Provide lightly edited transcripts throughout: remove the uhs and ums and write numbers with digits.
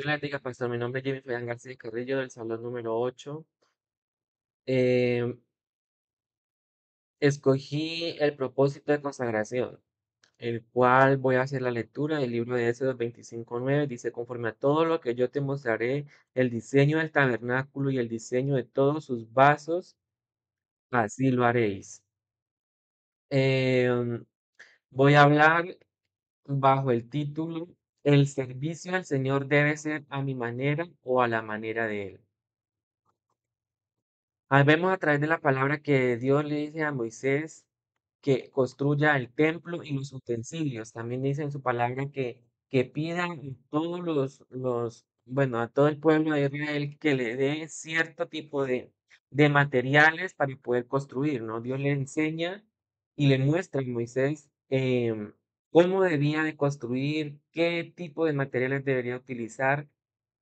Hola, diga, pastor. Mi nombre es Jimmy Fabián García Carrillo del salón número 8. Em, Escogí el propósito de consagración, el cual voy a hacer la lectura del libro de Éxodo 25:9. Dice: conforme a todo lo que yo te mostraré, el diseño del tabernáculo y el diseño de todos sus vasos, así lo haréis. Em, Voy a hablar bajo el título: El servicio al Señor debe ser a mi manera o a la manera de Él. Vemos a través de la palabra que Dios le dice a Moisés que construya el templo y los utensilios. También dice en su palabra que pidan a todos bueno, a todo el pueblo de Israel que le dé cierto tipo de materiales para poder construir, ¿no? Dios le enseña y le muestra a Moisés cómo debía de construir, qué tipo de materiales debería utilizar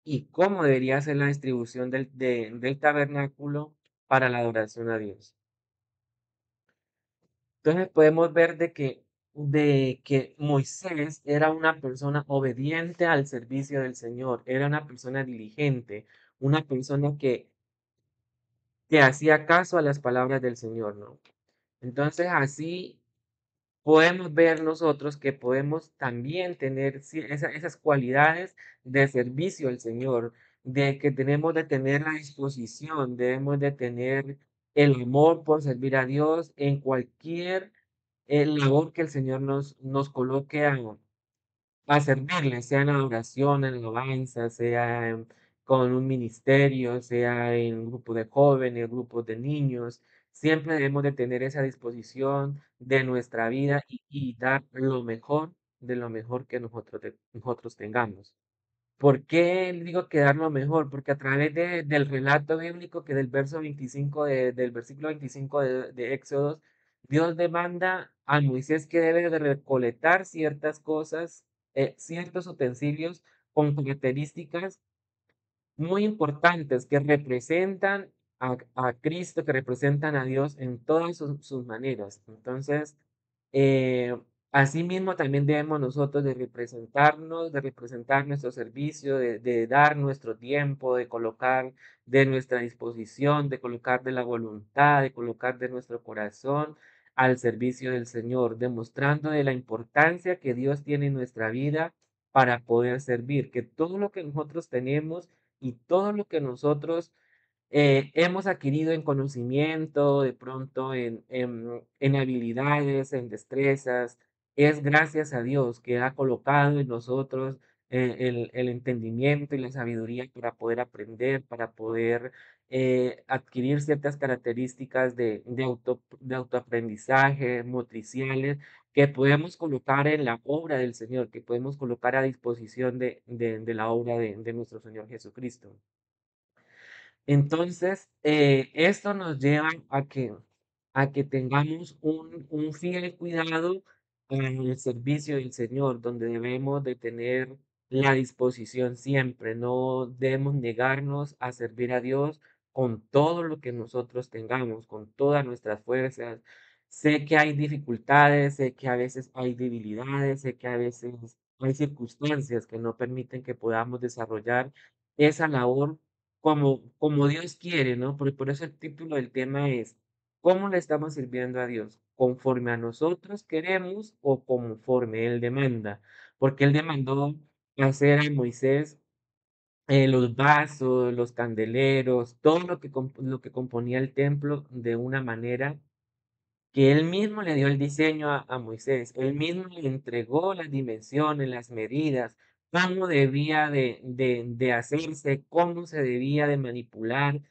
y cómo debería ser la distribución del tabernáculo para la adoración a Dios. Entonces podemos ver de que Moisés era una persona obediente al servicio del Señor, era una persona diligente, una persona que hacía caso a las palabras del Señor, ¿no? Entonces así podemos ver nosotros que podemos también tener esas cualidades de servicio al Señor, de que tenemos de tener la disposición, debemos de tener el amor por servir a Dios en cualquier labor que el Señor nos coloque a servirle, sea en adoración, en alabanza, sea con un ministerio, sea en un grupo de jóvenes, grupos de niños. Siempre debemos de tener esa disposición de nuestra vida y dar lo mejor de lo mejor que nosotros tengamos. ¿Por qué digo que dar lo mejor? Porque a través del relato bíblico, que del verso 25 del versículo 25 de Éxodos, Dios demanda a Moisés que debe de recolectar ciertas cosas, ciertos utensilios con características muy importantes que representan a Cristo, que representan a Dios en todas sus maneras. Entonces, eh, asimismo también debemos nosotros de representar nuestro servicio, de dar nuestro tiempo, de colocar de nuestra disposición, de colocar de la voluntad, de colocar de nuestro corazón al servicio del Señor, demostrando de la importancia que Dios tiene en nuestra vida para poder servir, que todo lo que nosotros tenemos y todo lo que nosotros hemos adquirido en conocimiento, de pronto en habilidades, en destrezas, es gracias a Dios que ha colocado en nosotros el entendimiento y la sabiduría para poder aprender, para poder adquirir ciertas características de autoaprendizaje, motriciales, que podemos colocar en la obra del Señor, que podemos colocar a disposición de la obra de nuestro Señor Jesucristo. Entonces, esto nos lleva a que tengamos un fiel cuidado en el servicio del Señor, donde debemos de tener la disposición siempre, no debemos negarnos a servir a Dios con todo lo que nosotros tengamos, con todas nuestras fuerzas. Sé que hay dificultades, sé que a veces hay debilidades, sé que a veces hay circunstancias que no permiten que podamos desarrollar esa labor como Dios quiere, ¿no? Por eso el título del tema es: ¿cómo le estamos sirviendo a Dios? ¿Conforme a nosotros queremos o conforme Él demanda? Porque Él demandó hacer a Moisés los vasos, los candeleros, todo lo que componía el templo de una manera que él mismo le dio el diseño a Moisés, él mismo le entregó las dimensiones, las medidas, cómo debía de hacerse, cómo se debía de manipular,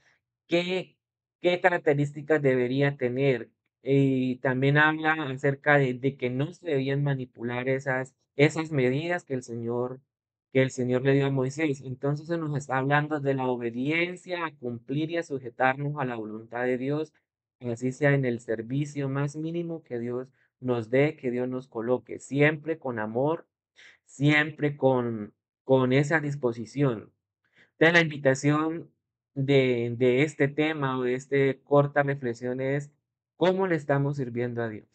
qué, qué características debería tener. Y también habla acerca de que no se debían manipular esas medidas que el Señor le dio a Moisés. Entonces se nos está hablando de la obediencia, a cumplir y a sujetarnos a la voluntad de Dios, así sea en el servicio más mínimo que Dios nos dé, que Dios nos coloque, siempre con amor, siempre con esa disposición. Entonces, la invitación de este tema o de este corta reflexión es: ¿cómo le estamos sirviendo a Dios?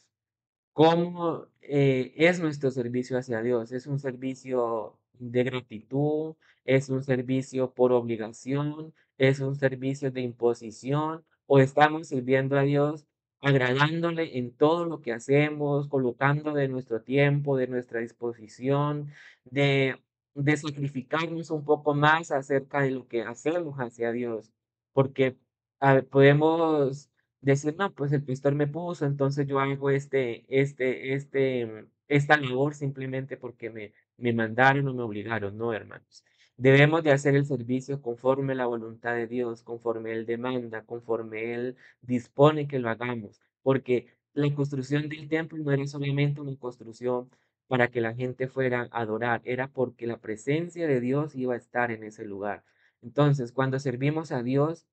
¿Cómo es nuestro servicio hacia Dios? ¿Es un servicio de gratitud, es un servicio por obligación, es un servicio de imposición, o estamos sirviendo a Dios agradándole en todo lo que hacemos, colocando de nuestro tiempo, de nuestra disposición, de, de sacrificarnos un poco más acerca de lo que hacemos hacia Dios, porque podemos decir, no, pues el pastor me puso, entonces yo hago esta labor simplemente porque me mandaron o me obligaron. No, hermanos. Debemos de hacer el servicio conforme la voluntad de Dios, conforme Él demanda, conforme Él dispone que lo hagamos, porque la construcción del templo no era solamente una construcción para que la gente fuera a adorar, era porque la presencia de Dios iba a estar en ese lugar. Entonces, cuando servimos a Dios,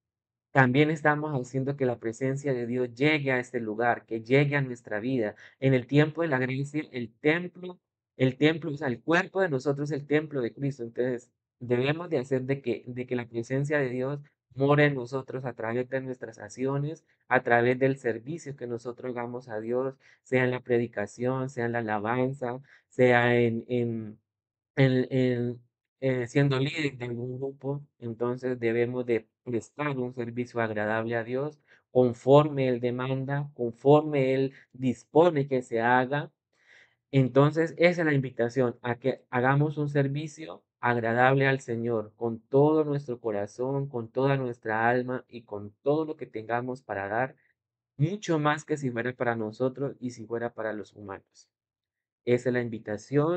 también estamos haciendo que la presencia de Dios llegue a este lugar, que llegue a nuestra vida. En el tiempo de la gracia, o sea, el cuerpo de nosotros es el templo de Cristo. Entonces, debemos de hacer de que la presencia de Dios more en nosotros a través de nuestras acciones, a través del servicio que nosotros damos a Dios, sea en la predicación, sea en la alabanza, sea en siendo líder de algún grupo, entonces debemos de prestar un servicio agradable a Dios conforme Él demanda, conforme Él dispone que se haga. Entonces, esa es la invitación, a que hagamos un servicio agradable al Señor con todo nuestro corazón, con toda nuestra alma y con todo lo que tengamos para dar, mucho más que si fuera para nosotros y si fuera para los humanos. Esa es la invitación.